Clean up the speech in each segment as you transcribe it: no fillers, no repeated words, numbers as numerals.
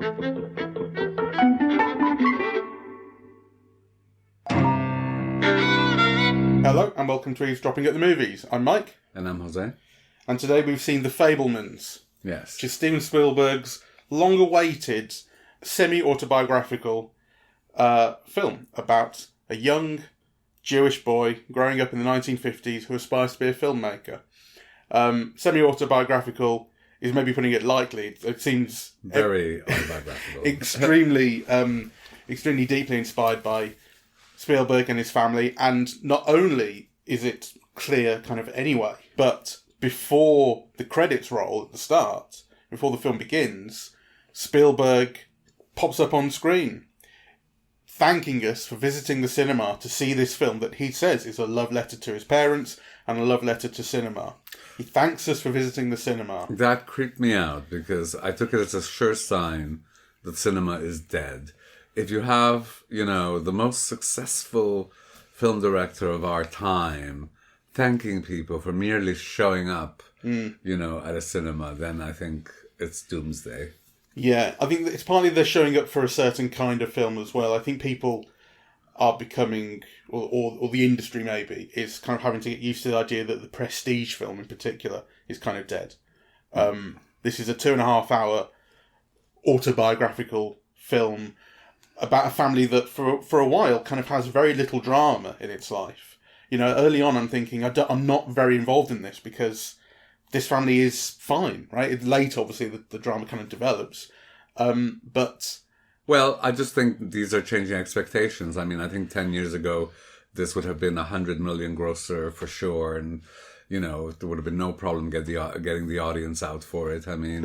Hello and welcome to Eavesdropping at the Movies. I'm Mike. And I'm José. And today we've seen The Fabelmans. Yes. Which is Steven Spielberg's long-awaited semi-autobiographical film about a young Jewish boy growing up in the 1950s who aspires to be a filmmaker. Semi-autobiographical is maybe putting it lightly. It seems very autobiographical. extremely deeply inspired by Spielberg and his family, and not only is it clear kind of anyway, but before the credits roll at the start, before the film begins, Spielberg pops up on screen thanking us for visiting the cinema to see this film that he says is a love letter to his parents and a love letter to cinema. He thanks us for visiting the cinema. That creeped me out because I took it as a sure sign that cinema is dead. If you have, the most successful film director of our time thanking people for merely showing up, at a cinema, then I think it's doomsday. Yeah, I think it's partly they're showing up for a certain kind of film as well. I think people are becoming, or the industry maybe, is kind of having to get used to the idea that the prestige film in particular is kind of dead. This is a 2.5 hour autobiographical film about a family that for a while kind of has very little drama in its life. Early on I'm thinking I'm not very involved in this because this family is fine, right? Later, obviously, the drama kind of develops. Well, I just think these are changing expectations. I mean, I think 10 years ago, this would have been 100 million grosser for sure. And, there would have been no problem getting the audience out for it. I mean,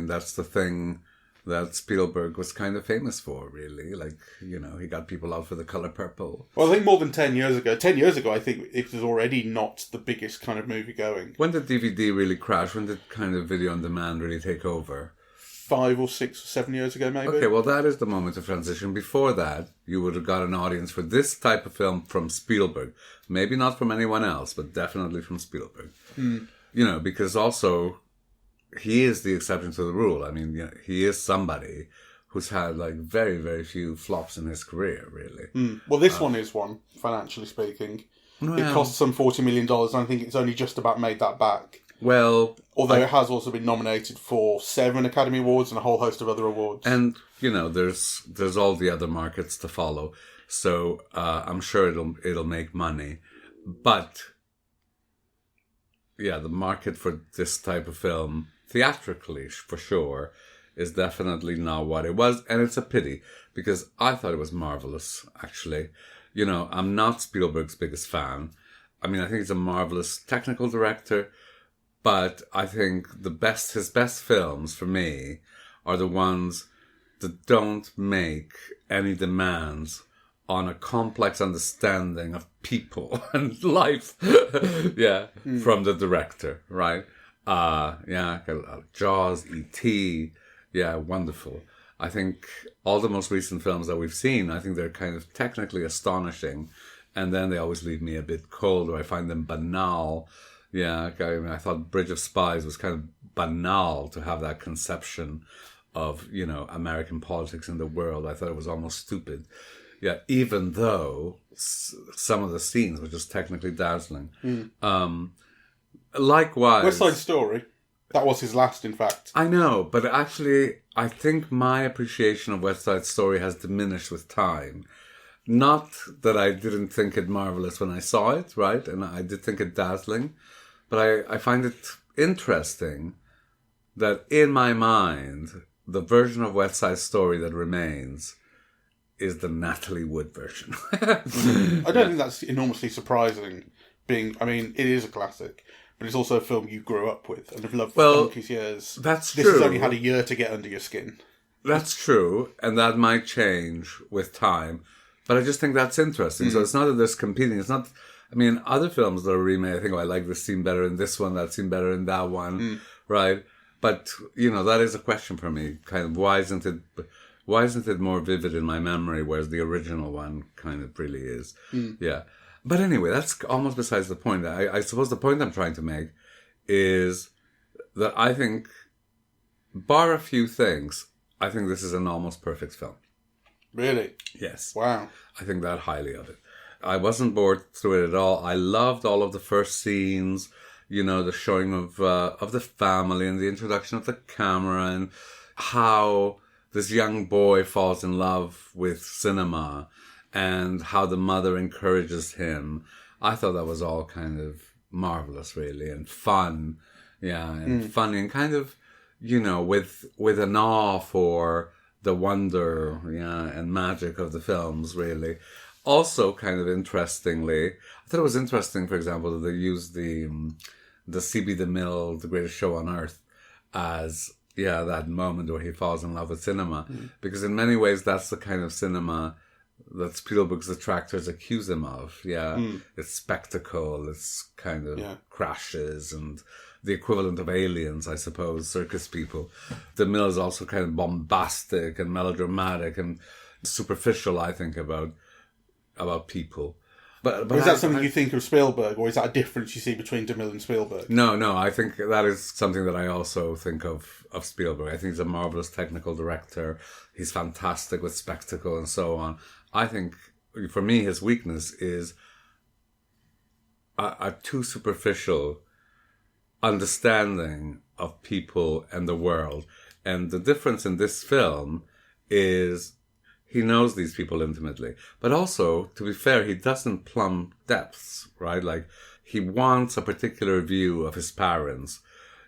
that's the thing that Spielberg was kind of famous for, really. Like, he got people out for The Color Purple. Well, I think more than 10 years ago. 10 years ago, I think it was already not the biggest kind of movie going. When did DVD really crash? When did kind of video on demand really take over? 5 or 6 or 7 years ago, maybe. Okay, well, that is the moment of transition. Before that, you would have got an audience for this type of film from Spielberg. Maybe not from anyone else, but definitely from Spielberg. Because also he is the exception to the rule. I mean, he is somebody who's had like very, very few flops in his career, really. Well, this one is one, financially speaking. Well, it cost some $40 million, and I think it's only just about made that back. Well, although it has also been nominated for 7 Academy Awards and a whole host of other awards. And, there's all the other markets to follow. So I'm sure it'll make money. But, yeah, the market for this type of film, theatrically, for sure, is definitely not what it was. And it's a pity, because I thought it was marvelous, actually. I'm not Spielberg's biggest fan. I mean, I think he's a marvelous technical director, but I think his best films, for me, are the ones that don't make any demands on a complex understanding of people and life. From the director, right? Jaws, E.T., wonderful. I think all the most recent films that we've seen, I think they're kind of technically astonishing, and then they always leave me a bit cold, or I find them banal. I thought Bridge of Spies was kind of banal to have that conception of, American politics in the world. I thought it was almost stupid. Even though some of the scenes were just technically dazzling. Likewise... West Side Story. That was his last, in fact. I know, but actually, I think my appreciation of West Side Story has diminished with time. Not that I didn't think it marvelous when I saw it, right? And I did think it dazzling. But I find it interesting that in my mind, the version of West Side Story that remains is the Natalie Wood version. I don't think that's enormously surprising. It is a classic. But it's also a film you grew up with and have loved for donkey's years. That's true. This has only had a year to get under your skin. That's true, and that might change with time. But I just think that's interesting. So it's not that there's competing. It's not... other films that are remade, I think, I like this scene better in this one, that scene better in that one, right? But, that is a question for me. Kind of, why isn't it more vivid in my memory, whereas the original one kind of really is? Yeah. But anyway, that's almost besides the point. I suppose the point I'm trying to make is that I think, bar a few things, I think this is an almost perfect film. Really? Yes. Wow. I think that highly of it. I wasn't bored through it at all. I loved all of the first scenes, the showing of the family and the introduction of the camera and how this young boy falls in love with cinema and how the mother encourages him. I thought that was all kind of marvelous, really, and fun. Yeah, and funny and kind of, with an awe for the wonder, and magic of the films, really. Also, kind of interestingly, I thought it was interesting, for example, that they used the C.B. DeMille, The Greatest Show on Earth, as, that moment where he falls in love with cinema. Because in many ways, that's the kind of cinema that Spielberg's detractors accuse him of. It's spectacle, it's kind of crashes and the equivalent of Aliens, I suppose, circus people. DeMille is also kind of bombastic and melodramatic and superficial, I think, about people. But is that something you think of Spielberg, or is that a difference you see between DeMille and Spielberg? No, I think that is something that I also think of Spielberg. I think he's a marvelous technical director. He's fantastic with spectacle and so on. I think, for me, his weakness is a too superficial understanding of people and the world. And the difference in this film is he knows these people intimately. But also, to be fair, he doesn't plumb depths, right? Like, he wants a particular view of his parents.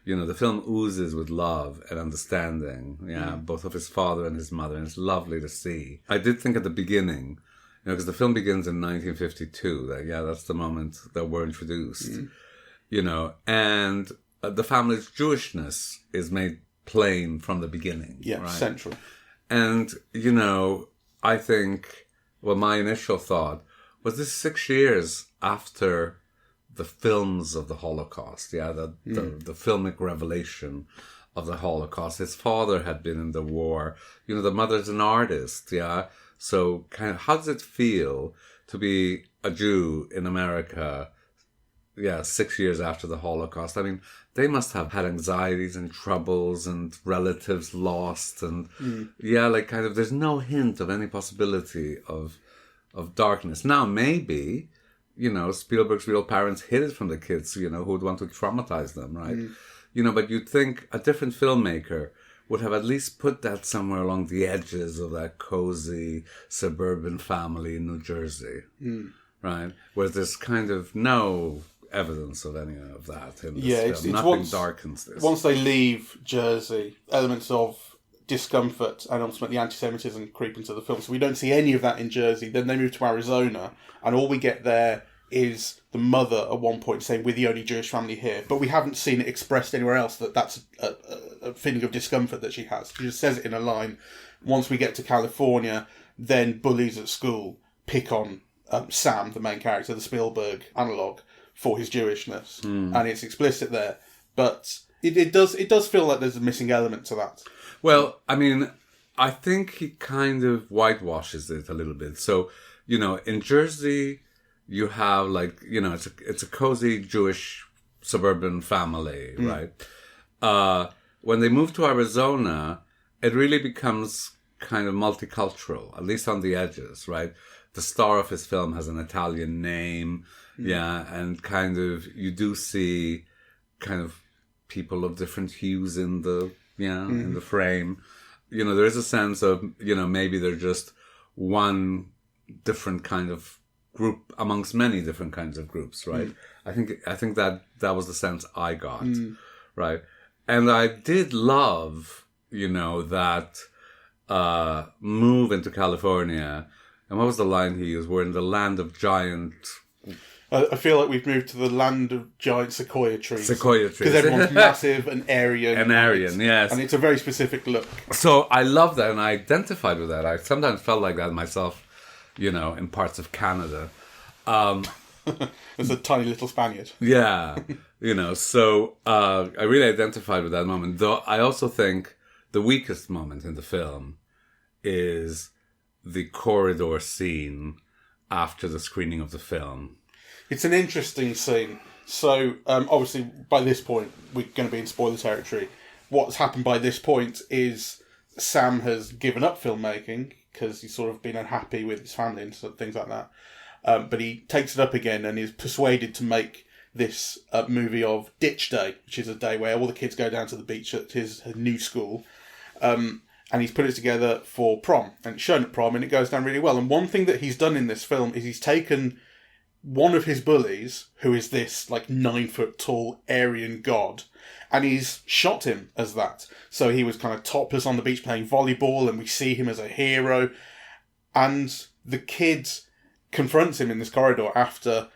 The film oozes with love and understanding, both of his father and his mother, and it's lovely to see. I did think at the beginning, because the film begins in 1952, that's the moment that we're introduced, and the family's Jewishness is made plain from the beginning. Right? Central. And, I think, my initial thought was this 6 years after the films of the Holocaust, the filmic revelation of the Holocaust. His father had been in the war. The mother's an artist, So kind of, how does it feel to be a Jew in America, 6 years after the Holocaust? I mean, they must have had anxieties and troubles and relatives lost and, kind of, there's no hint of any possibility of darkness. Now, maybe, Spielberg's real parents hid it from the kids, who would want to traumatize them, right? But you'd think a different filmmaker would have at least put that somewhere along the edges of that cozy suburban family in New Jersey, right? Where there's kind of no evidence of any of that in this film. Nothing darkens this. Once they leave Jersey, elements of discomfort and ultimately anti-Semitism creep into the film. So we don't see any of that in Jersey. Then they move to Arizona, and all we get there is the mother at one point saying, "We're the only Jewish family here." But we haven't seen it expressed anywhere else that that's a feeling of discomfort that she has. She just says it in a line. Once we get to California, then bullies at school pick on Sam, the main character, the Spielberg analogue, for his Jewishness. And it's explicit there. But it does feel like there's a missing element to that. Well, I mean, I think he kind of whitewashes it a little bit. So, in Jersey, you have it's a cozy Jewish suburban family, right? When they move to Arizona, it really becomes kind of multicultural, at least on the edges, right? The star of his film has an Italian name, and kind of, you do see kind of people of different hues in the, in the frame. There is a sense of, maybe they're just one different kind of group amongst many different kinds of groups, right? I think that was the sense I got, right? And I did love, that move into California. And what was the line he used? We're in the land of giant... I feel like we've moved to the land of giant sequoia trees. Sequoia trees. Because everyone's massive and Aryan. And Aryan, yes. And it's a very specific look. So I love that, and I identified with that. I sometimes felt like that myself, in parts of Canada. As a tiny little Spaniard. Yeah. So I really identified with that moment. Though I also think the weakest moment in the film is the corridor scene after the screening of the film. It's an interesting scene. So, obviously, by this point, we're going to be in spoiler territory. What's happened by this point is Sam has given up filmmaking because he's sort of been unhappy with his family and things like that. But he takes it up again and is persuaded to make this movie of Ditch Day, which is a day where all the kids go down to the beach at his new school. And he's put it together for prom, and it's shown at prom, and it goes down really well. And one thing that he's done in this film is he's taken one of his bullies, who is this 9-foot tall Aryan god, and he's shot him as that. So he was kind of topless on the beach playing volleyball, and we see him as a hero. And the kid confronts him in this corridor after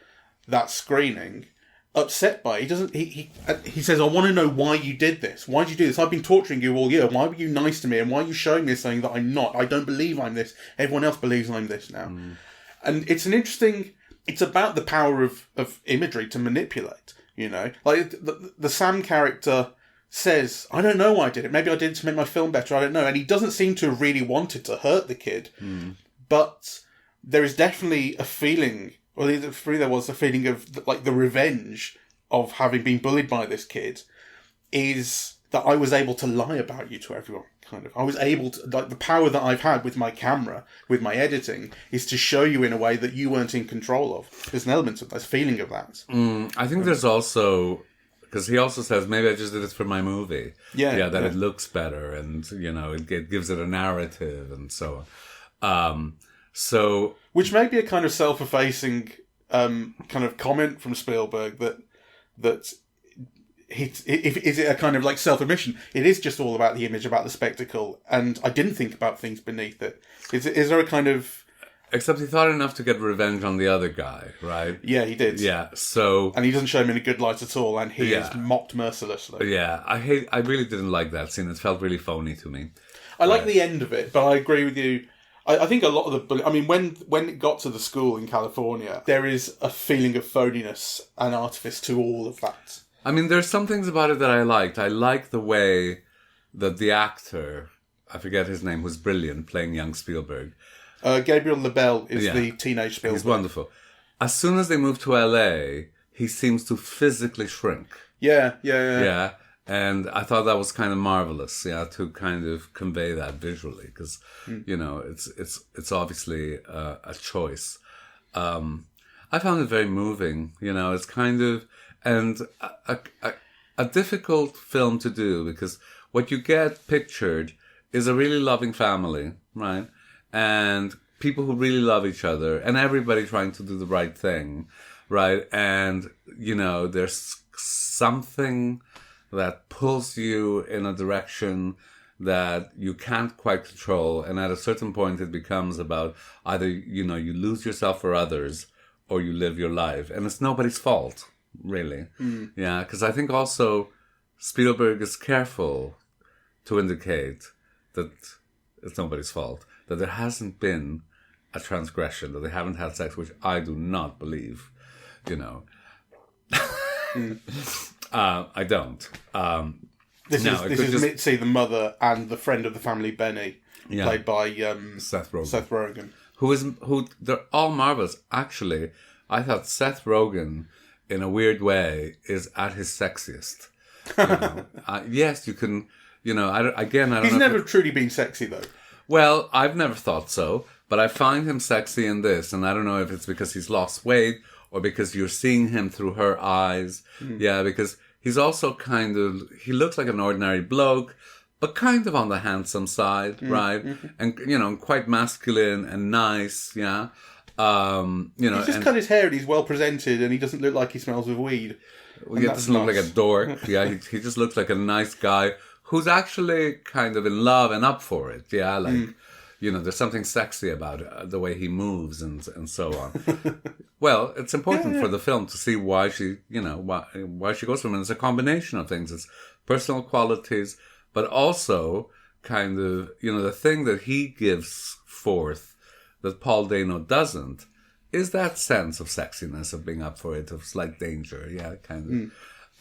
that screening, upset by it. He says, I want to know why you did this. Why did you do this? I've been torturing you all year. Why were you nice to me? And why are you showing me something that I'm not? I don't believe I'm this. Everyone else believes I'm this now. And it's it's about the power of imagery to manipulate, the Sam character says, I don't know why I did it. Maybe I did it to make my film better. I don't know. And he doesn't seem to have really wanted to hurt the kid. But there is definitely a feeling, or there was a feeling of the revenge of having been bullied by this kid, is that I was able to lie about you to everyone. I was able to, the power that I've had with my camera, with my editing, is to show you in a way that you weren't in control of. There's an element of that, feeling of that. I think there's also, because he also says, maybe I just did it for my movie. That it looks better, and, it gives it a narrative and so on. Which may be a kind of self-effacing kind of comment from Spielberg that is it a kind of self-admission? It is just all about the image, about the spectacle, and I didn't think about things beneath it. Is there a kind of... Except he thought enough to get revenge on the other guy, right? Yeah, he did. Yeah, so... And he doesn't show him in a good light at all, and he is mocked mercilessly. Yeah, I really didn't like that scene. It felt really phony to me. I like the end of it, but I agree with you. I think a lot of when it got to the school in California, there is a feeling of phoniness and artifice to all of that. There's some things about it that I liked. I like the way that the actor, I forget his name, who's brilliant, playing young Spielberg. Gabriel LaBelle is the teenage Spielberg. He's wonderful. As soon as they move to LA, he seems to physically shrink. Yeah. And I thought that was kind of marvelous, to kind of convey that visually, because, it's obviously a choice. I found it very moving, it's kind of, and a difficult film to do, because what you get pictured is a really loving family, right? And people who really love each other, and everybody trying to do the right thing, right? And, there's something that pulls you in a direction that you can't quite control. And at a certain point, it becomes about either, you lose yourself for others or you live your life. And it's nobody's fault, really. Yeah, because I think also Spielberg is careful to indicate that it's nobody's fault, that there hasn't been a transgression, that they haven't had sex, which I do not believe, I don't. This is see the mother and the friend of the family, Benny, played by Seth Rogen. Who they're all marvelous. Actually, I thought Seth Rogen, in a weird way, is at his sexiest. Yes, you can. I don't. He's never truly been sexy, though. Well, I've never thought so, but I find him sexy in this, and I don't know if it's because he's lost weight or because you're seeing him through her eyes. Yeah, because he's also he looks like an ordinary bloke, but kind of on the handsome side, right? And, quite masculine and nice, yeah. He's just cut his hair and he's well presented and he doesn't look like he smells of weed. He doesn't look like a dork. Yeah, he just looks like a nice guy who's actually kind of in love and up for it. Yeah, there's something sexy about it, the way he moves and so on. Well, it's important for the film to see why she, why she goes for him. And it's a combination of things. It's personal qualities, but also kind of, the thing that he gives forth that Paul Dano doesn't is that sense of sexiness, of being up for it, of slight danger. Yeah, kind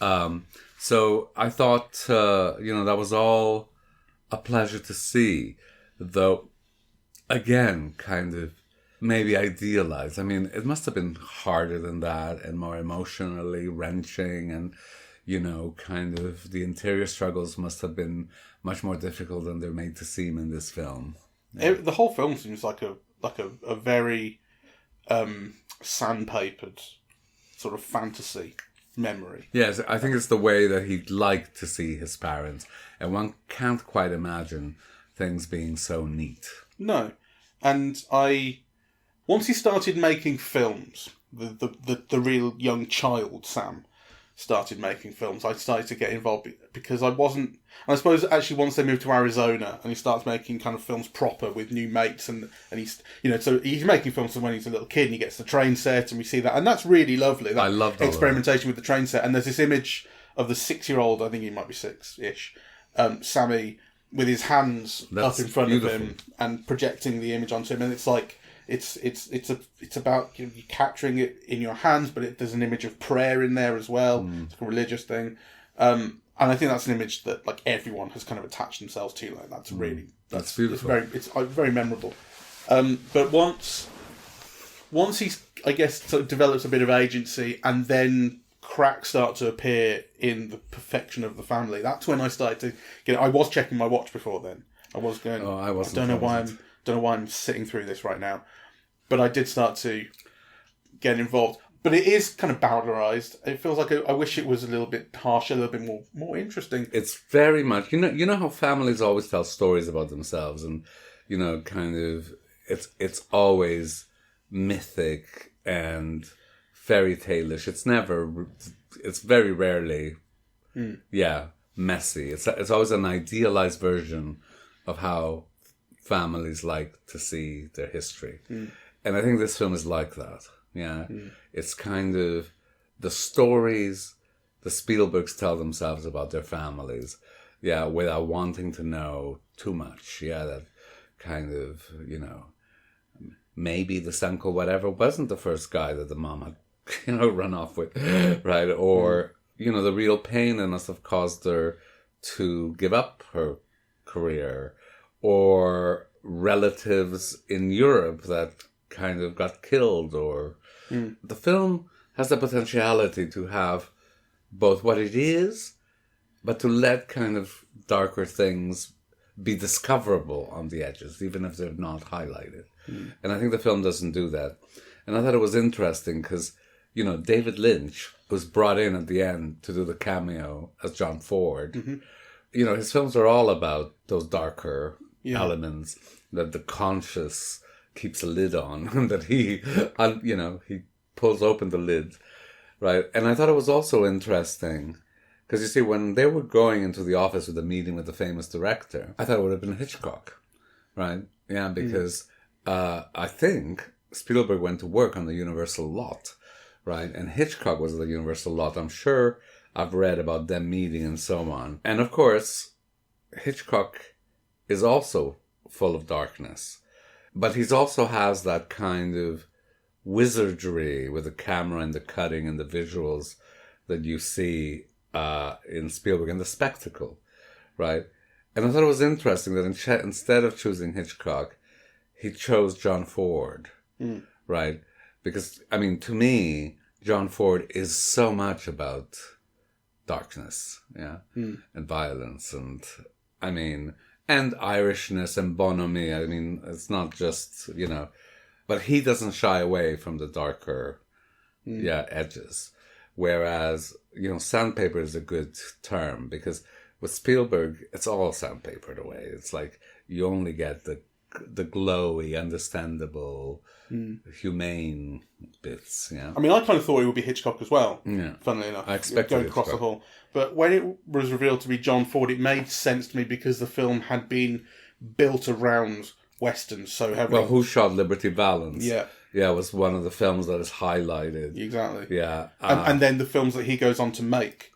of. So I thought, that was all a pleasure to see, though, again, kind of maybe idealized. It must have been harder than that and more emotionally wrenching. And, kind of the interior struggles must have been much more difficult than they're made to seem in this film. The whole film seems like a very sandpapered sort of fantasy memory. Yes, I think it's the way that he'd like to see his parents, and one can't quite imagine things being so neat. No, and once he started making films, the real young child Sam started making films, I started to get involved because I wasn't. I suppose actually once they moved to Arizona and he starts making kind of films proper with new mates and he's so he's making films from when he's a little kid and he gets the train set and we see that and that's really lovely. That I love that experimentation with the train set, and there's this image of the 6-year-old, I think he might be 6-ish, Sammy with his hands up in front of him and projecting the image onto him, and it's like. It's about you capturing it in your hands, but there's an image of prayer in there as well. It's like a religious thing, and I think that's an image that like everyone has kind of attached themselves to. Like that's really that's beautiful. It's very memorable. But once he's I guess sort of develops a bit of agency, and then cracks start to appear in the perfection of the family. That's when I started to get. I was checking my watch before then. I was going. Oh, I wasn't. I don't know why I'm sitting through this right now. But I did start to get involved. But it is kind of bowdlerized. It feels like I wish it was a little bit harsher, a little bit more interesting. It's very much, you know how families always tell stories about themselves and, kind of, it's always mythic and fairy tale-ish. It's very rarely, messy. It's always an idealized version of how families like to see their history. And I think this film is like that. Yeah. It's kind of the stories the Spielbergs tell themselves about their families. Yeah, without wanting to know too much. Yeah, that kind of, maybe this uncle, whatever, wasn't the first guy that the mom had, run off with, right? Or, the real pain it must have caused her to give up her career. Or relatives in Europe that kind of got killed, or the film has the potentiality to have both what it is, but to let kind of darker things be discoverable on the edges, even if they're not highlighted. And I think the film doesn't do that. And I thought it was interesting because, David Lynch was brought in at the end to do the cameo as John Ford. His films are all about those darker elements that the conscious keeps a lid on, that he pulls open the lid, right? And I thought it was also interesting because you see, when they were going into the office with a meeting with the famous director, I thought it would have been Hitchcock, right? Yeah, because I think Spielberg went to work on the Universal lot, right? And Hitchcock was at the Universal lot. I'm sure I've read about them meeting and so on. And of course, Hitchcock is also full of darkness. But he also has that kind of wizardry with the camera and the cutting and the visuals that you see in Spielberg, and the spectacle, right? And I thought it was interesting that instead of choosing Hitchcock, he chose John Ford, right? Because, to me, John Ford is so much about darkness, and violence, and, and Irishness and bonhomie. It's not just, but he doesn't shy away from the darker, edges. Whereas, sandpaper is a good term because with Spielberg, it's all sandpapered away. It's like you only get the glowy, understandable, humane bits. Yeah. I kind of thought it would be Hitchcock as well. Yeah. Funnily enough, I expected going across the hall. But when it was revealed to be John Ford, it made sense to me because the film had been built around westerns so heavily. Well, Who Shot Liberty Valance? Yeah. Yeah, it was one of the films that is highlighted. Exactly. Yeah. And then the films that he goes on to make,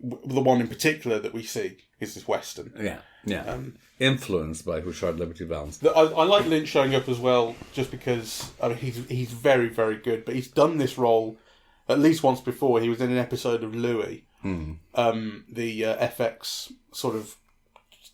the one in particular that we see is this western. Yeah. Yeah. Influenced by Who Shot Liberty Valance. I like Lynch showing up as well, just because he's very, very good. But he's done this role at least once before. He was in an episode of Louis, the FX sort of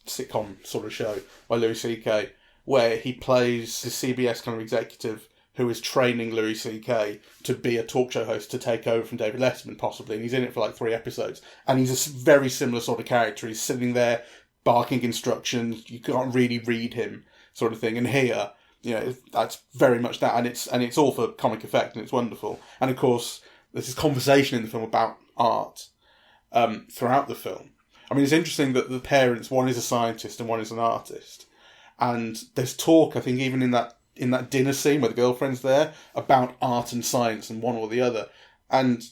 sitcom sort of show by Louis C.K., where he plays the CBS kind of executive who is training Louis C.K. to be a talk show host to take over from David Letterman, possibly. And he's in it for like 3 episodes. And he's a very similar sort of character. He's sitting there barking instructions. You can't really read him, sort of thing. And here, that's very much that. And it's all for comic effect, and it's wonderful. And of course, there's this conversation in the film about art throughout the film. I mean, it's interesting that the parents, one is a scientist and one is an artist. And there's talk, I think, even in that dinner scene where the girlfriend's there, about art and science and one or the other. And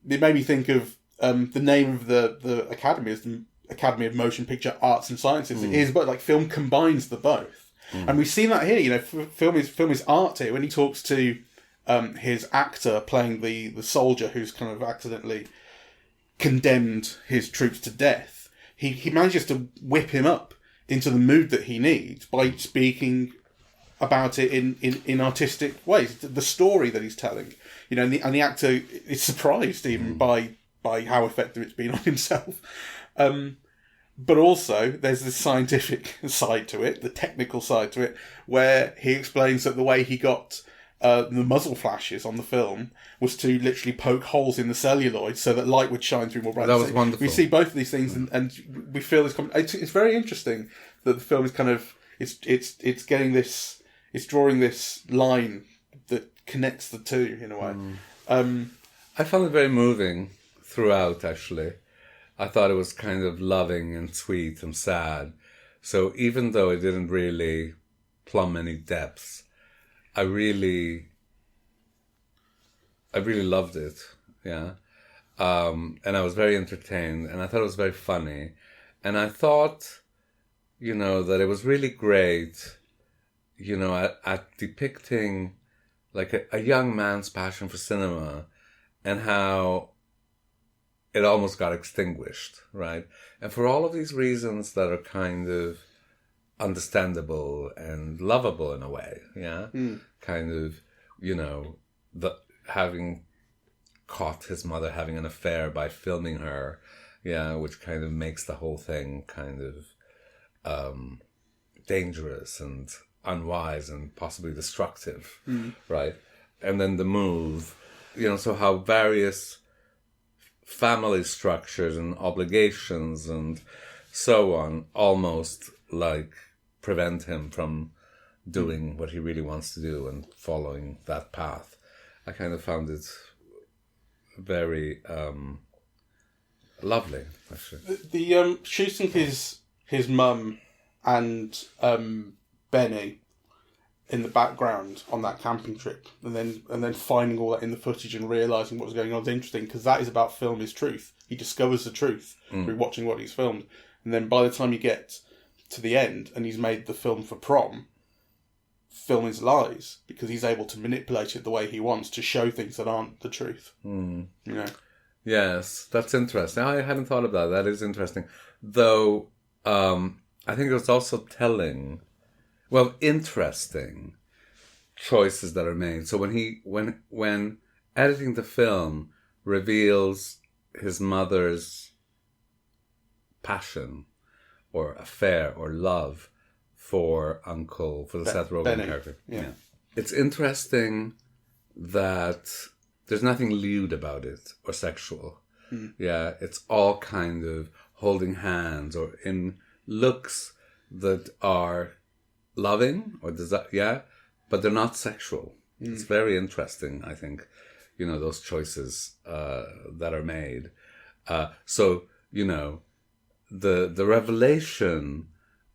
it made me think of the name of the academy is the Academy of Motion Picture Arts and Sciences. It is, but like film combines the both. And we've seen that here. Film is art here. When he talks to his actor playing the soldier who's kind of accidentally condemned his troops to death, he manages to whip him up into the mood that he needs by speaking about it in artistic ways. The story that he's telling, and the actor is surprised even by how effective it's been on himself. But also, there's this scientific side to it, the technical side to it, where he explains that the way he got the muzzle flashes on the film was to literally poke holes in the celluloid so that light would shine through more brightly. That was wonderful. We see both of these things, and we feel this. It's very interesting that the film is kind of it's getting this, it's drawing this line that connects the two in a way. I found it very moving throughout. Actually, I thought it was kind of loving and sweet and sad. So even though it didn't really plumb any depths, I really loved it, yeah. And I was very entertained, and I thought it was very funny. And I thought, that it was really great, at depicting like a young man's passion for cinema and how it almost got extinguished, right? And for all of these reasons that are kind of understandable and lovable in a way, yeah? Kind of, having caught his mother having an affair by filming her, yeah, which kind of makes the whole thing kind of dangerous and unwise and possibly destructive, right? And then the move, so how various family structures and obligations and so on almost like prevent him from doing what he really wants to do and following that path. I kind of found it very lovely, actually. The shooting his mum and Benny in the background on that camping trip, and then finding all that in the footage and realising what was going on is interesting, because that is about film is truth. He discovers the truth through watching what he's filmed, and then by the time you get to the end and he's made the film for prom, film is lies, because he's able to manipulate it the way he wants to show things that aren't the truth. Yes, that's interesting. I hadn't thought of that. That is interesting. Though, I think it was also telling, interesting choices that are made. So when editing the film reveals his mother's passion or affair or love for the Seth Rogen Benny. character. Yeah. It's interesting that there's nothing lewd about it or sexual. Yeah, it's all kind of holding hands or in looks that are loving or but they're not sexual. It's very interesting, I think, those choices that are made. So, the revelation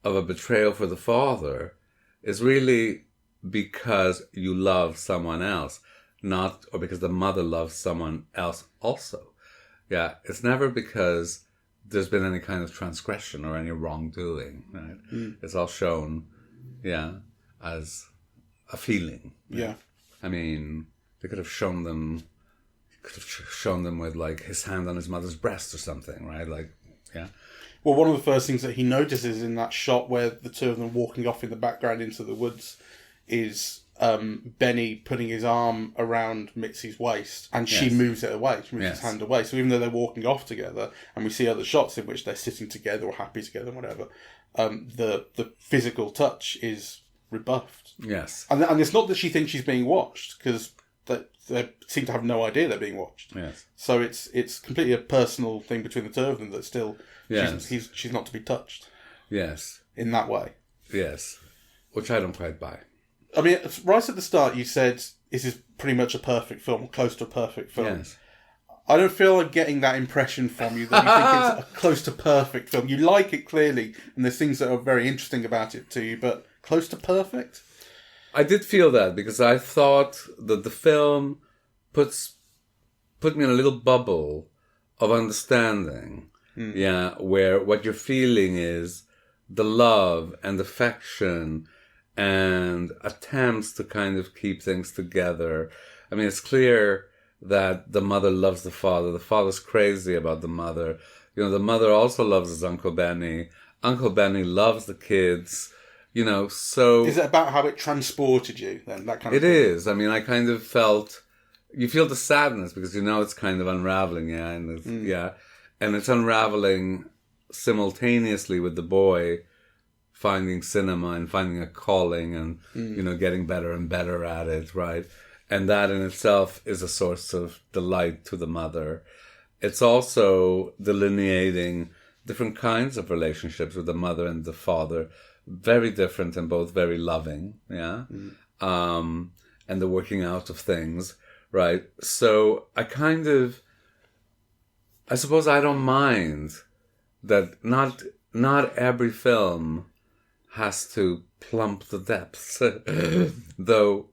of a betrayal for the father is really because you love someone else, or because the mother loves someone else also. Yeah, it's never because there's been any kind of transgression or any wrongdoing, right? It's all shown, as a feeling. Right? Yeah. I mean, they could have shown them with like his hand on his mother's breast or something, right? Like, yeah. Well, one of the first things that he notices in that shot where the two of them walking off in the background into the woods is Benny putting his arm around Mitzi's waist, and she moves it away. She moves his hand away. So even though they're walking off together, and we see other shots in which they're sitting together or happy together, whatever, the physical touch is rebuffed. Yes. And it's not that she thinks she's being watched, because they seem to have no idea they're being watched. Yes. So it's completely a personal thing between the two of them that still Yes. she's not to be touched. Yes. In that way. Yes. Which I don't quite buy. I mean, right at the start you said this is pretty much a perfect film, or close to a perfect film. Yes. I don't feel like getting that impression from you that you think it's a close to perfect film. You like it clearly, and there's things that are very interesting about it to you, but close to perfect? I did feel that because I thought that the film put me in a little bubble of understanding. Yeah, where what you're feeling is the love and affection and attempts to kind of keep things together. I mean, it's clear that the mother loves the father. The father's crazy about the mother. You know, the mother also loves his Uncle Benny. Uncle Benny loves the kids. You know, so... Is it about how it transported you, then? That kind of thing? It is. I mean, I kind of felt... You feel the sadness because you know it's kind of unraveling, yeah, and it's, yeah. And it's unraveling simultaneously with the boy finding cinema and finding a calling and, you know, getting better and better at it, right? And that in itself is a source of delight to the mother. It's also delineating different kinds of relationships with the mother and the father. Very different and both very loving, yeah? And the working out of things, right? So I suppose I don't mind that not every film has to plump the depths. Though,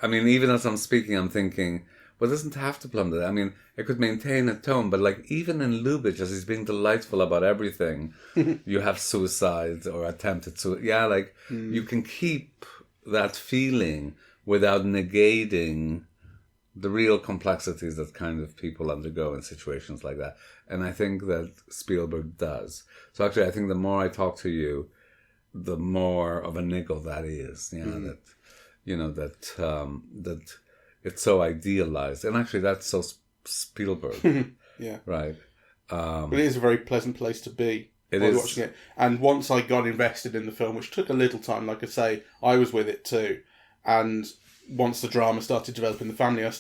I mean, even as I'm speaking, I'm thinking, well, it doesn't have to plumb the depths. I mean, it could maintain a tone, but like even in Lubitsch, as he's being delightful about everything, you have suicide or attempted suicide. Yeah, like you can keep that feeling without negating the real complexities that kind of people undergo in situations like that. And I think that Spielberg does. So actually, I think the more I talk to you, the more of a niggle that is. Yeah, that, you know, that it's so idealized. And actually, that's so Spielberg. Yeah. Right. But it is a very pleasant place to be. It while is. watching it. And once I got invested in the film, which took a little time, like I say, I was with it too. And once the drama started developing the family, I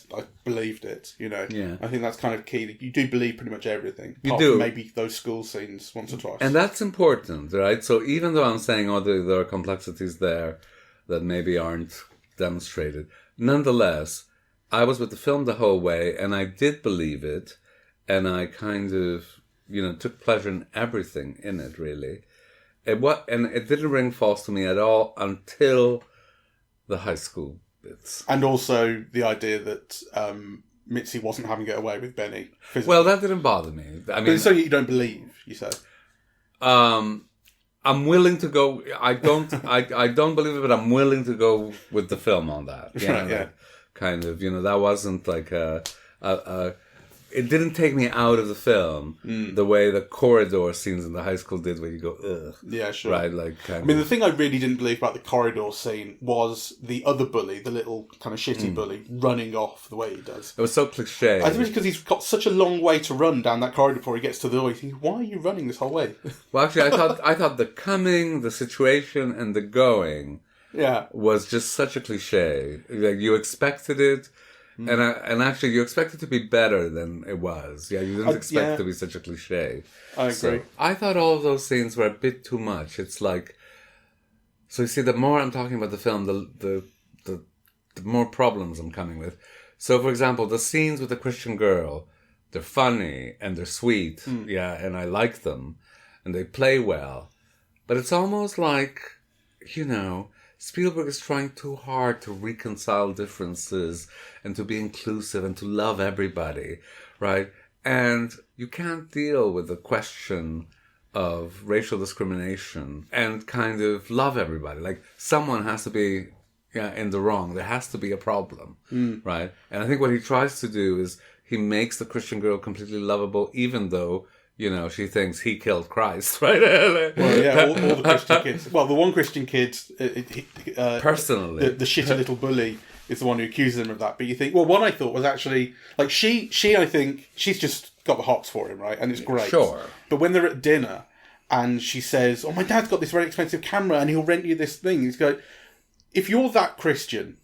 believed it, you know. Yeah. I think that's kind of key. You do believe pretty much everything. You do. From maybe those school scenes once or twice. And that's important, right? So even though I'm saying, there are complexities there that maybe aren't demonstrated, nonetheless, I was with the film the whole way, and I did believe it, and I kind of, you know, took pleasure in everything in it, really. And it didn't ring false to me at all until the high school bits. And also the idea that Mitzi wasn't having it away with Benny. Physically. Well, that didn't bother me. I mean, but so you don't believe, you say? I'm willing to go. I don't believe it, but I'm willing to go with the film on that. You know, Right, yeah. Kind of, you know, that wasn't like it didn't take me out of the film the way the corridor scenes in the high school did, where you go, ugh. Yeah, sure. Right, like kind I mean, the thing I really didn't believe about the corridor scene was the other bully, the little kind of shitty bully, running off the way he does. It was so cliche. I think it's because he's got such a long way to run down that corridor before he gets to the door. You think, why are you running this whole way? Well, actually, I thought the coming, the situation, and the going was just such a cliche. Like, you expected it. And actually, you expect it to be better than it was. Yeah, you didn't expect it to be such a cliche. I agree. So I thought all of those scenes were a bit too much. It's like, so you see, the more I'm talking about the film, the more problems I'm coming with. So, for example, the scenes with the Christian girl, they're funny and they're sweet, and I like them, and they play well. But it's almost like, you know, Spielberg is trying too hard to reconcile differences and to be inclusive and to love everybody, right? And you can't deal with the question of racial discrimination and kind of love everybody. Like, someone has to be in the wrong. There has to be a problem, right? And I think what he tries to do is he makes the Christian girl completely lovable, even though, you know, she thinks he killed Christ, right? Well, yeah, all the Christian kids. Well, the one Christian kid, personally, the shitty little bully is the one who accuses him of that. But you think, well, one I thought was actually like she I think she's just got the hots for him, right? And it's great. Sure. But when they're at dinner and she says, "Oh, my dad's got this very expensive camera and he'll rent you this thing," he's going, if you're that Christian,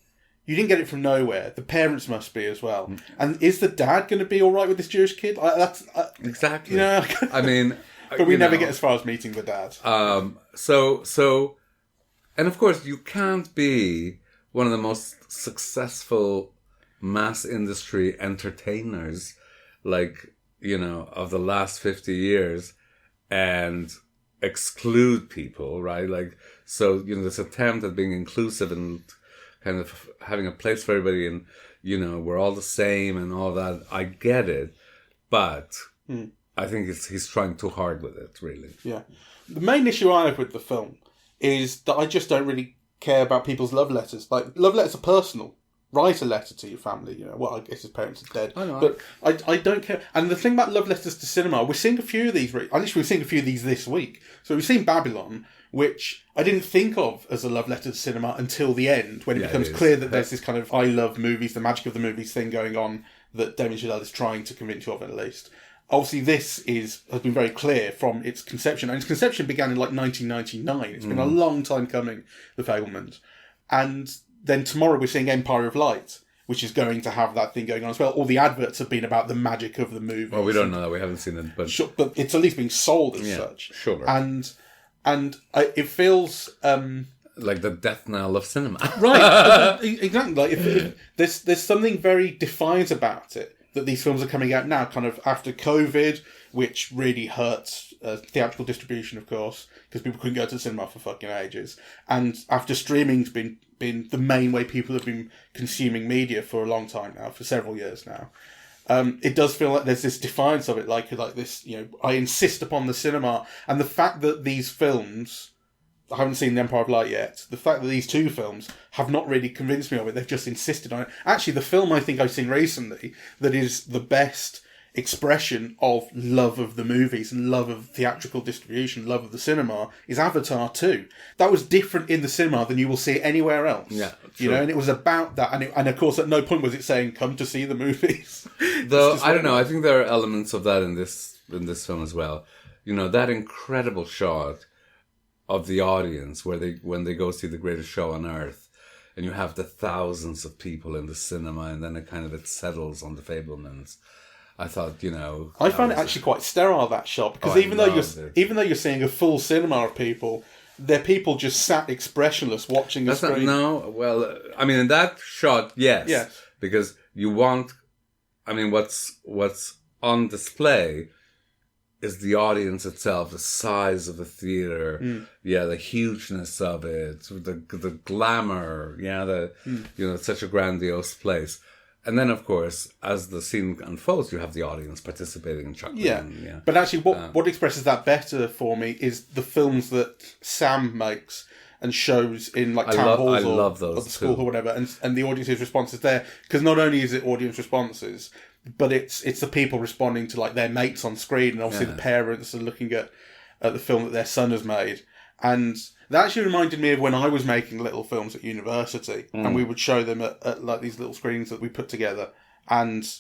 you didn't get it from nowhere. The parents must be as well. And is the dad going to be all right with this Jewish kid? Exactly. You know, I mean, but we never get as far as meeting the dad. So, and of course, you can't be one of the most successful mass industry entertainers, like, you know, of the last 50 years and exclude people, right? Like, so, you know, this attempt at being inclusive and kind of having a place for everybody and, you know, we're all the same and all that. I get it. But I think he's trying too hard with it, really. Yeah. The main issue I have with the film is that I just don't really care about people's love letters. Like, love letters are personal. Write a letter to your family, you know. Well, I guess his parents are dead. I know. But I don't care. And the thing about love letters to cinema, we're seeing a few of these. At least we've seen a few of these this week. So we've seen Babylon, which I didn't think of as a love letter to cinema until the end, when it becomes clear that there's this kind of I love movies, the magic of the movies thing going on that Damien Chazelle is trying to convince you of, at least. Obviously, this has been very clear from its conception. And its conception began in, like, 1999. It's been a long time coming, the Fabelmans. And then tomorrow we're seeing Empire of Light, which is going to have that thing going on as well. All the adverts have been about the magic of the movie. Well, we don't know that. We haven't seen it. But sure, but it's at least being sold as such. Sure. And it feels... like the death knell of cinema. Right. Exactly. Like, if there's something very defiant about it, that these films are coming out now, kind of after COVID, which really hurts theatrical distribution, of course, because people couldn't go to the cinema for fucking ages. And after streaming's been the main way people have been consuming media for a long time now, for several years now. It does feel like there's this defiance of it, like this, you know, I insist upon the cinema. And the fact that these films, I haven't seen The Empire of Light yet, the fact that these two films have not really convinced me of it, they've just insisted on it. Actually, the film I think I've seen recently that is the best expression of love of the movies and love of theatrical distribution, love of the cinema, is Avatar 2. That was different in the cinema than you will see anywhere else. Yeah, you know, and it was about that. And of course, at no point was it saying, come to see the movies. Though, I don't know, I think there are elements of that in this film as well. You know, that incredible shot of the audience when they go see The Greatest Show on Earth, and you have the thousands of people in the cinema, and then it settles on the Fabelmans. I thought, you know, I found it actually quite sterile, that shot, because even though you're seeing a full cinema of people, they're people just sat expressionless watching the screen. Well, I mean, in that shot, yes, because you want, I mean, what's on display is the audience itself, the size of the theater, the hugeness of it, the glamour, you know, it's such a grandiose place. And then, of course, as the scene unfolds, you have the audience participating and chuckling. Yeah. But actually, what expresses that better for me is the films that Sam makes and shows in, like, town halls or the school or whatever, and the audience's responses there. Because not only is it audience responses, but it's the people responding to, like, their mates on screen, and obviously the parents are looking at the film that their son has made. And that actually reminded me of when I was making little films at university, and we would show them at like these little screens that we put together, and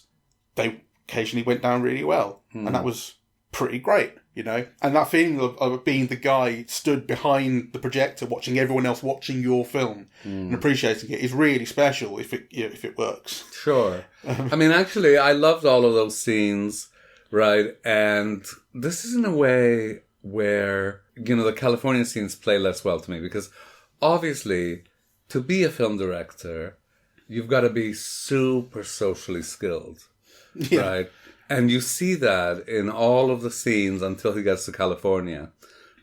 they occasionally went down really well, and that was pretty great, you know. And that feeling of being the guy stood behind the projector, watching everyone else watching your film and appreciating it, is really special if it works. Sure. I mean, actually, I loved all of those scenes, right? And this is in a way where, you know, the California scenes play less well to me, because obviously to be a film director, you've got to be super socially skilled, right? And you see that in all of the scenes until he gets to California,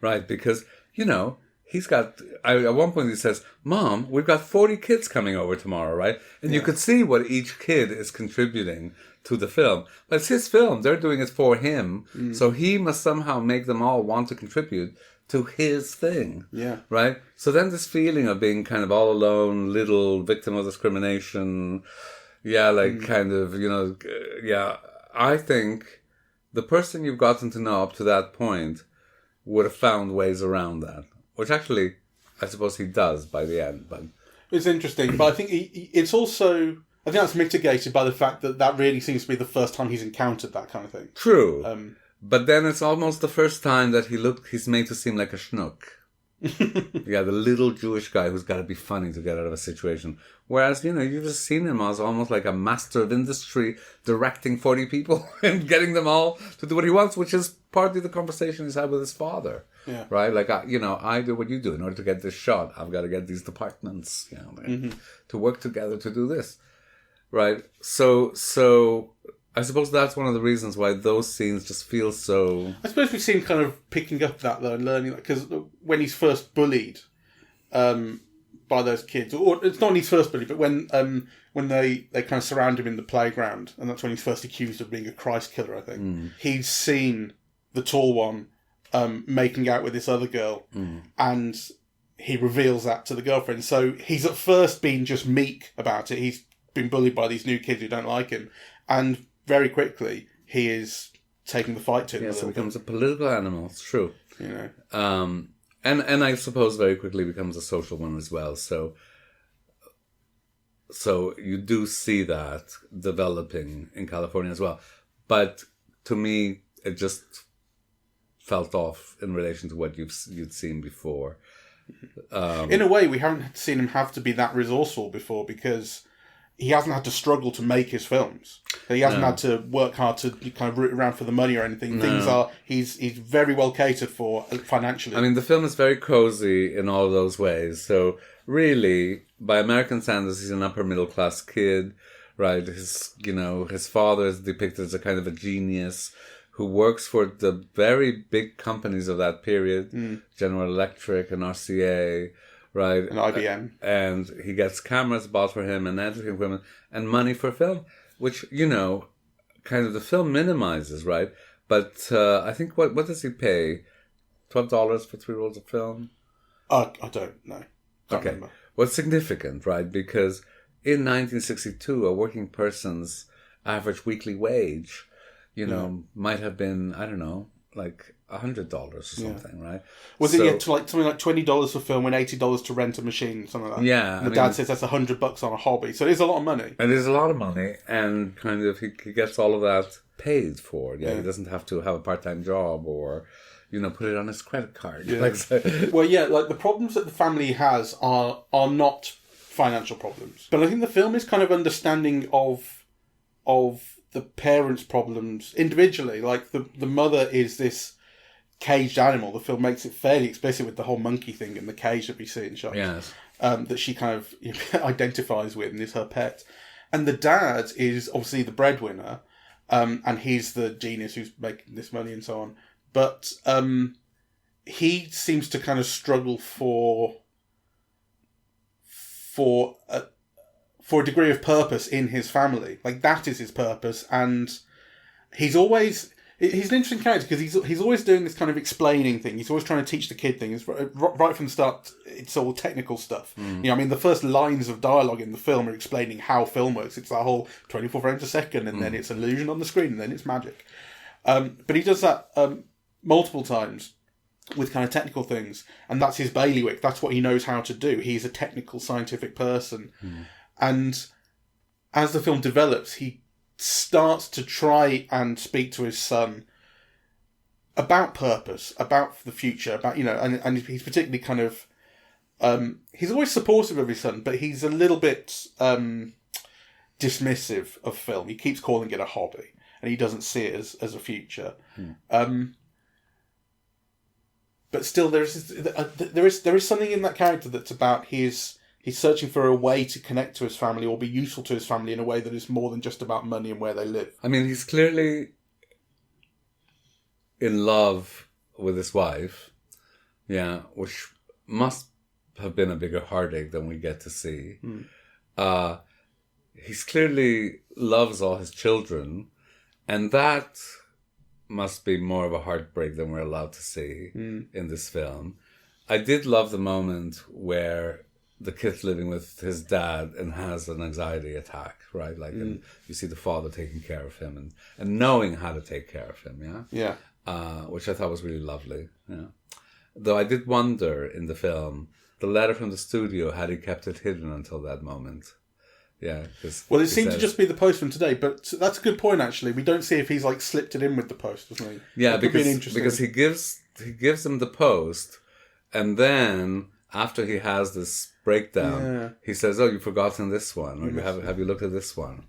right? Because, you know, he's got, at one point he says, Mom, we've got 40 kids coming over tomorrow, right? And you could see what each kid is contributing to the film. But it's his film. They're doing it for him. So he must somehow make them all want to contribute to his thing. Yeah. Right? So then this feeling of being kind of all alone, little victim of discrimination. Yeah, like kind of, you know, I think the person you've gotten to know up to that point would have found ways around that. Which actually, I suppose he does by the end. But it's interesting. But I think it's also... I think that's mitigated by the fact that really seems to be the first time he's encountered that kind of thing. True. But then it's almost the first time that he's made to seem like a schnook. Yeah, the little Jewish guy who's got to be funny to get out of a situation. Whereas, you've just seen him as almost like a master of industry, directing 40 people and getting them all to do what he wants, which is partly the conversation he's had with his father. Yeah. Right? Like, I do what you do. In order to get this shot, I've got to get these departments, to work together to do this. Right? So I suppose that's one of the reasons why those scenes just feel so... I suppose we see him kind of picking up that, though, and learning that, because when he's first bullied by those kids, or it's not when he's first bullied, but when they kind of surround him in the playground, and that's when he's first accused of being a Christ killer, I think. He's seen the tall one making out with this other girl, and he reveals that to the girlfriend. So he's at first been just meek about it. He's been bullied by these new kids who don't like him, and very quickly he is taking the fight to him. Yeah, so becomes a political animal. It's true. And I suppose very quickly becomes a social one as well. So you do see that developing in California as well. But to me, it just felt off in relation to what you'd seen before. In a way, we haven't seen him have to be that resourceful before, because he hasn't had to struggle to make his films. He hasn't had to work hard to kind of root around for the money or anything. He's very well catered for financially. I mean, the film is very cozy in all those ways. So really, by American standards, he's an upper middle class kid, right? His father is depicted as a kind of a genius who works for the very big companies of that period, General Electric and RCA. Right, and IBM, and he gets cameras bought for him and editing equipment and money for film, which kind of the film minimizes, right? But I think what does he pay? $12 for 3 rolls of film? I don't know. Okay, remember. What's significant, right? Because in 1962, a working person's average weekly wage, might have been, I don't know, like $100 or something, right? Was it something like $20 for film and $80 to rent a machine, something like that? Yeah. And the dad says that's $100 on a hobby, so it is a lot of money. It is a lot of money, and kind of he gets all of that paid for. Yeah, he doesn't have to have a part-time job or, put it on his credit card. Yeah. The problems that the family has are not financial problems, but I think the film is kind of understanding of the parents' problems individually. Like the mother is this caged animal. The film makes it fairly explicit with the whole monkey thing in the cage that we see in shots. Yes. That she kind of identifies with and is her pet. And the dad is obviously the breadwinner, and he's the genius who's making this money and so on. But he seems to kind of struggle for a degree of purpose in his family. Like, that is his purpose, and he's an interesting character because he's always doing this kind of explaining thing. He's always trying to teach the kid things. Right from the start, it's all technical stuff. The first lines of dialogue in the film are explaining how film works. It's that whole 24 frames a second, and then it's illusion on the screen, and then it's magic. But he does that multiple times with kind of technical things, and that's his bailiwick. That's what he knows how to do. He's a technical, scientific person. And as the film develops, he starts to try and speak to his son about purpose, about the future, about, and he's particularly kind of, he's always supportive of his son, but he's a little bit dismissive of film. He keeps calling it a hobby, and he doesn't see it as a future. But still, there is something in that character that's about he's searching for a way to connect to his family or be useful to his family in a way that is more than just about money and where they live. I mean, he's clearly in love with his wife, which must have been a bigger heartache than we get to see. He's clearly loves all his children, and that must be more of a heartbreak than we're allowed to see in this film. I did love the moment where the kid's living with his dad and has an anxiety attack, right? Like, and you see the father taking care of him and knowing how to take care of him, Yeah. Which I thought was really lovely, Though I did wonder in the film, the letter from the studio, had he kept it hidden until that moment? Yeah. Well, it seemed to just be the postman today, but that's a good point, actually. We don't see if he's, slipped it in with the post, doesn't he? Yeah, because he gives him the post, And then after he has this breakdown, he says, "Oh, you've forgotten this one, or have you looked at this one?"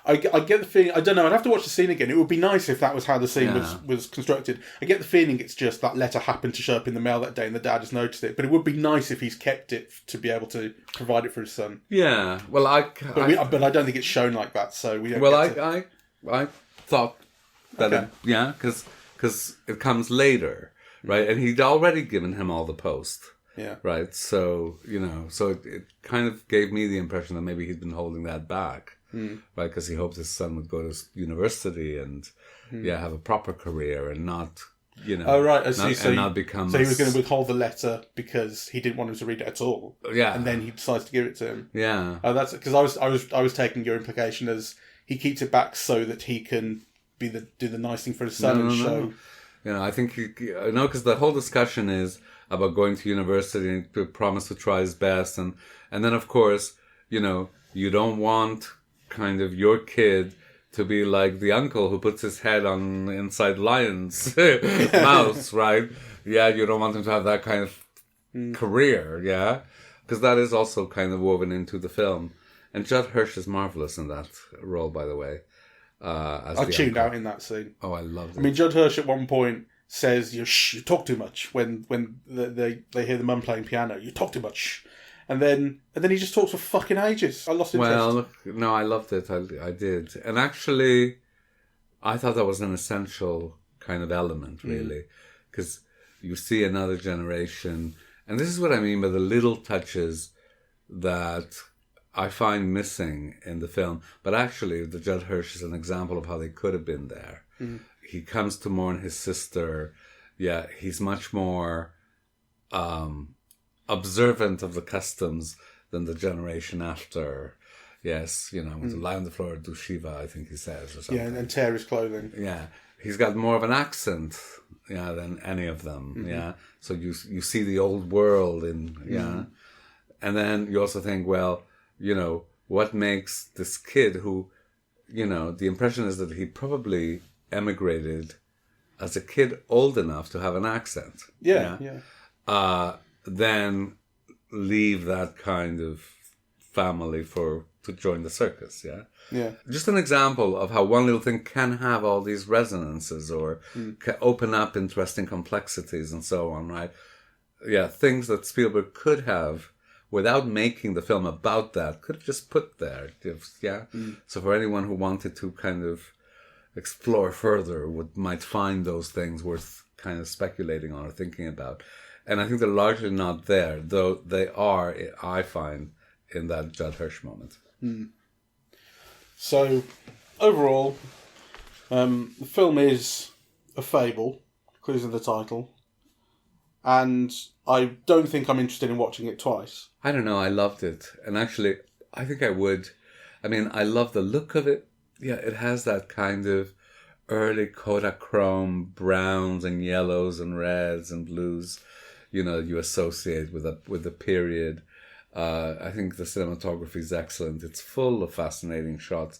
I get the feeling, I don't know, I'd have to watch the scene again. It would be nice if that was how the scene was constructed. I get the feeling it's just that letter happened to show up in the mail that day and the dad has noticed it. But it would be nice if he's kept it to be able to provide it for his son. Yeah, well, but I don't think it's shown like that, so we don't I thought that, because it comes later, right? And he'd already given him all the post. Yeah. Right, so, it kind of gave me the impression that maybe he'd been holding that back. Right, because he hoped his son would go to university and have a proper career and not, Oh right, I see. And not become. So he was going to withhold the letter because he didn't want him to read it at all. Yeah, and then he decides to give it to him. Yeah. Oh, that's because I was taking your implication as he keeps it back so that he can do the nice thing for his son and show. I think because the whole discussion is about going to university and to promise to try his best, and then of course you don't want kind of your kid to be like the uncle who puts his head on inside lion's mouth, right? Yeah, you don't want him to have that kind of career, yeah? Because that is also kind of woven into the film. And Judd Hirsch is marvellous in that role, by the way. I tuned out in that scene. Oh, I loved it. I mean, Judd Hirsch at one point says, you talk too much when they hear the mum playing piano. You talk too much. And then he just talks for fucking ages. I lost interest. Well, no, I loved it. I did. And actually, I thought that was an essential kind of element, really. Because you see another generation. And this is what I mean by the little touches that I find missing in the film. But actually, the Judd Hirsch is an example of how they could have been there. He comes to mourn his sister. Yeah, he's much more observant of the customs than the generation after. Yes, to lie on the floor, do Shiva, I think he says, or something. Yeah, and tear his clothing. Yeah, he's got more of an accent, than any of them. Yeah, so you see the old world and then you also think, well, what makes this kid who, the impression is that he probably emigrated as a kid old enough to have an accent. Yeah. Then leave that kind of family to join the circus, Yeah. Just an example of how one little thing can have all these resonances or can open up interesting complexities and so on, right? Yeah, things that Spielberg could have, without making the film about that, could have just put there, yeah? So for anyone who wanted to kind of explore further, might find those things worth kind of speculating on or thinking about. And I think they're largely not there, though they are, I find, in that Judd Hirsch moment. So, overall, the film is a fable, clues in the title, and I don't think I'm interested in watching it twice. I don't know, I loved it. And actually, I think I would. I mean, I love the look of it. Yeah, it has that kind of early Kodachrome browns and yellows and reds and blues, you associate with the period. I think the cinematography is excellent. It's full of fascinating shots,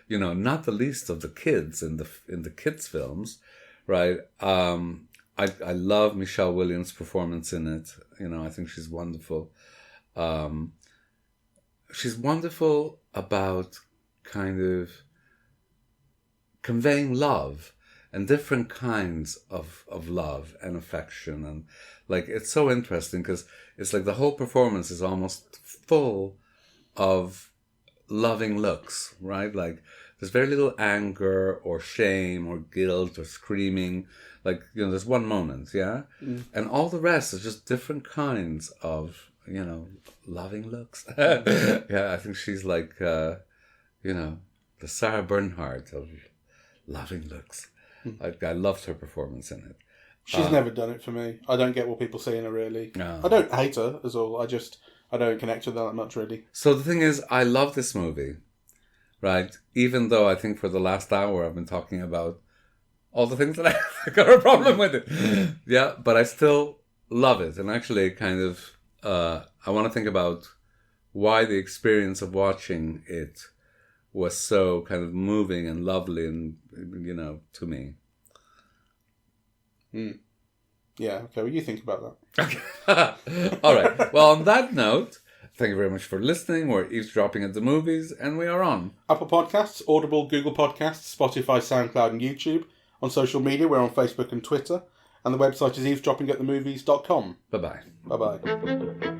not the least of the kids in the kids' films, right? I love Michelle Williams' performance in it. I think she's wonderful. She's wonderful about kind of conveying love and different kinds of love and affection. And it's so interesting because it's like the whole performance is almost full of loving looks, right? Like there's very little anger or shame or guilt or screaming. There's one moment, yeah? And all the rest is just different kinds of, loving looks. Yeah, I think she's like, the Sarah Bernhardt of loving looks. I loved her performance in it. She's never done it for me. I don't get what people say in her, really. No. I don't hate her, as all. I don't connect with her that much, really. So the thing is, I love this movie, right? Even though I think for the last hour I've been talking about all the things that I got a problem with it. Yeah, but I still love it. And actually kind of, I want to think about why the experience of watching it was so kind of moving and lovely and, to me. Yeah, okay, well, you think about that. All right. Well, on that note, thank you very much for listening. We're eavesdropping at the movies, and we are on Apple Podcasts, Audible, Google Podcasts, Spotify, SoundCloud, and YouTube. On social media, we're on Facebook and Twitter. And the website is eavesdroppingatthemovies.com. Bye-bye. Bye-bye.